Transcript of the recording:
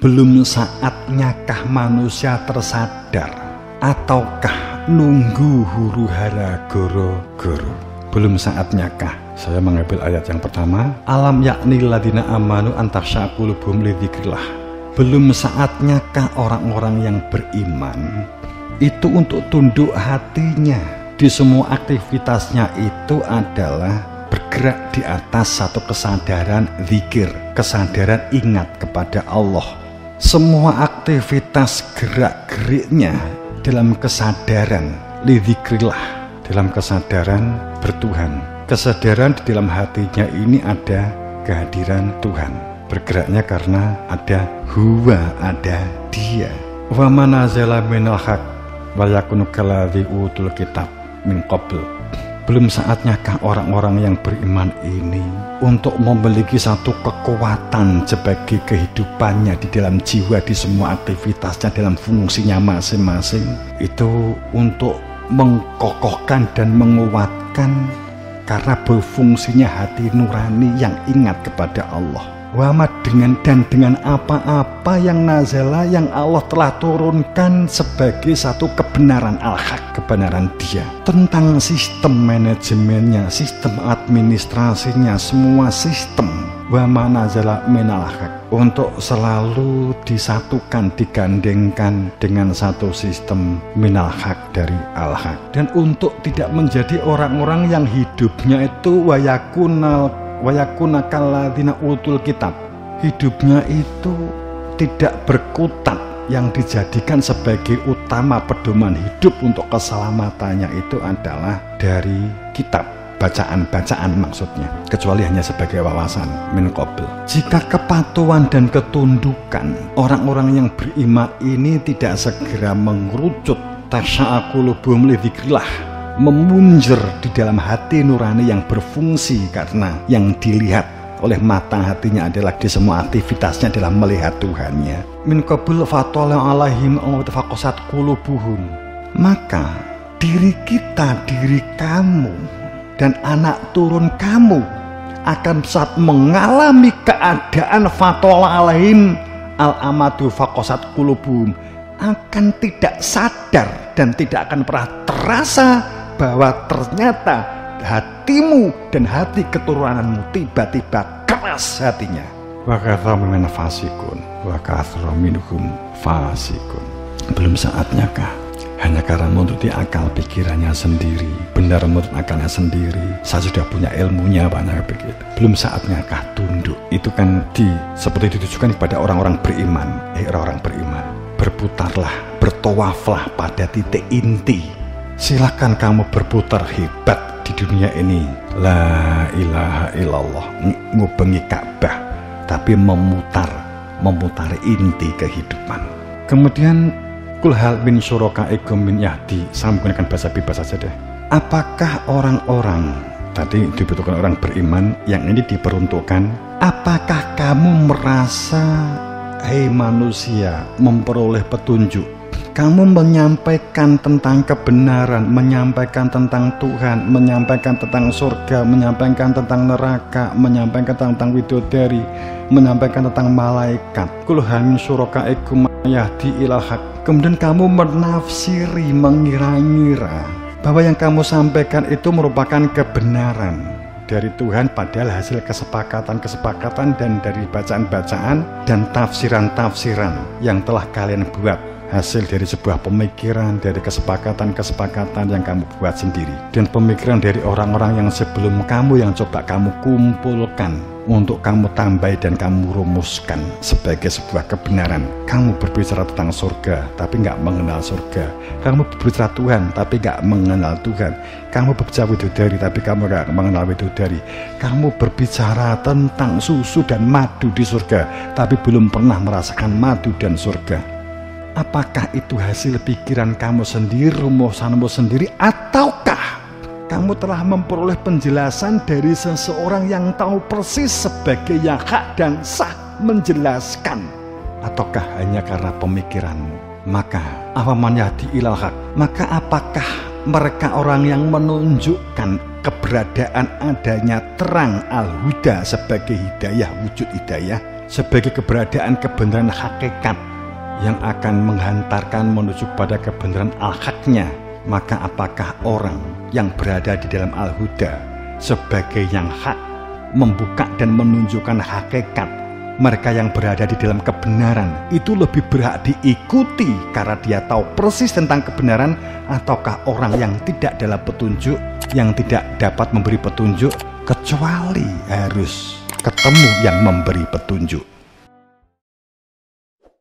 Belum saatnyakah manusia tersadar, ataukah nunggu huru hara goro-goro? Belum saatnyakah? Saya mengambil ayat yang pertama, alam yakni ladina amanu antaksya qulubuhum lidzikrillah. Belum saatnyakah orang-orang yang beriman itu untuk tunduk hatinya di semua aktivitasnya itu adalah bergerak di atas satu kesadaran zikir, kesadaran ingat kepada Allah. Semua aktivitas gerak-geriknya dalam kesadaran lidzikrillah, dalam kesadaran bertuhan. Kesadaran di dalam hatinya ini ada kehadiran Tuhan. Bergeraknya karena ada huwa, ada dia. Wa manazala minal haq wa yakunu kalladzi utul kitab min qabl. Belum saatnyakah orang-orang yang beriman ini untuk memiliki satu kekuatan sebagai kehidupannya di dalam jiwa, di semua aktivitasnya, dalam fungsinya masing-masing, itu untuk mengkokohkan dan menguatkan karena berfungsinya hati nurani yang ingat kepada Allah. Wama dengan apa-apa yang nazala, yang Allah telah turunkan sebagai satu kebenaran al-haq, kebenaran dia, tentang sistem manajemennya, sistem administrasinya, semua sistem wama nazala minal haq, untuk selalu disatukan, digandengkan dengan satu sistem minal haq, dari al-haq, dan untuk tidak menjadi orang-orang yang hidupnya itu wayakuna kalladzina utul kitab, hidupnya itu tidak berkutat, yang dijadikan sebagai utama pedoman hidup untuk keselamatannya itu adalah dari kitab, bacaan-bacaan maksudnya, kecuali hanya sebagai wawasan min qabl. Jika kepatuhan dan ketundukan orang-orang yang beriman ini tidak segera mengerucut, tasya'a qulubuhum lidzikrillah, memunjer di dalam hati nurani yang berfungsi, karena yang dilihat oleh mata hatinya adalah di semua aktivitasnya dalam melihat Tuhannya. Min qabul fatala alaihim awtafaqasat qulubuhum. Maka diri kita, diri kamu dan anak turun kamu akan saat mengalami keadaan fatala alaihim al-amadu faqasat qulubuhum, akan tidak sadar dan tidak akan pernah terasa bahwa ternyata hatimu dan hati keturunanmu tiba-tiba keras hatinya. Wa katsara minhum fasikun, wa katsara minhum fasikun. Belum saatnyakah hanya karena menuruti akal pikirannya sendiri, benar menurut akalnya sendiri, saya sudah punya ilmunya banyak begitu. Belum saatnyakah tunduk? Itu kan seperti ditujukan kepada orang-orang beriman. Orang-orang beriman, berputarlah, bertawaflah pada titik inti. Silakan kamu berputar hebat di dunia ini, la ilaha illallah, ngubengi Ka'bah, tapi memutari inti kehidupan. Kemudian kul hal min syurakaikum min yahdi, saya menggunakan bahasa bebas saja deh. Apakah orang-orang tadi dibutuhkan orang beriman, yang ini diperuntukkan, apakah kamu merasa, hei manusia, memperoleh petunjuk? Kamu menyampaikan tentang kebenaran, menyampaikan tentang Tuhan, menyampaikan tentang surga, menyampaikan tentang neraka, menyampaikan tentang widodari, menyampaikan tentang malaikat. Kul hal min syurakaikum yahdi ilal haq. Kemudian kamu menafsiri, mengira-ngira bahwa yang kamu sampaikan itu merupakan kebenaran dari Tuhan, padahal hasil kesepakatan dan dari bacaan-bacaan dan tafsiran-tafsiran yang telah kalian buat, hasil dari sebuah pemikiran, dari kesepakatan yang kamu buat sendiri, dan pemikiran dari orang-orang yang sebelum kamu, yang coba kamu kumpulkan untuk kamu tambahi dan kamu rumuskan sebagai sebuah kebenaran. Kamu berbicara tentang surga tapi nggak mengenal surga, kamu berbicara Tuhan tapi nggak mengenal Tuhan, kamu berbicara widodari tapi kamu nggak mengenal widodari, kamu berbicara tentang susu dan madu di surga tapi belum pernah merasakan madu dan surga. Apakah itu hasil pikiran kamu sendiri, rumusanmu sendiri, ataukah kamu telah memperoleh penjelasan dari seseorang yang tahu persis sebagai yang hak dan sah menjelaskan? Ataukah hanya karena pemikiranmu? Maka awaman yahdi ilal haq, maka apakah mereka orang yang menunjukkan keberadaan adanya terang al-huda sebagai hidayah, wujud hidayah, sebagai keberadaan kebenaran hakikat yang akan menghantarkan menuju pada kebenaran al-haknya, maka apakah orang yang berada di dalam al-huda sebagai yang hak membuka dan menunjukkan hakikat mereka yang berada di dalam kebenaran itu lebih berhak diikuti karena dia tahu persis tentang kebenaran, ataukah orang yang tidak dalam petunjuk, yang tidak dapat memberi petunjuk kecuali harus ketemu yang memberi petunjuk?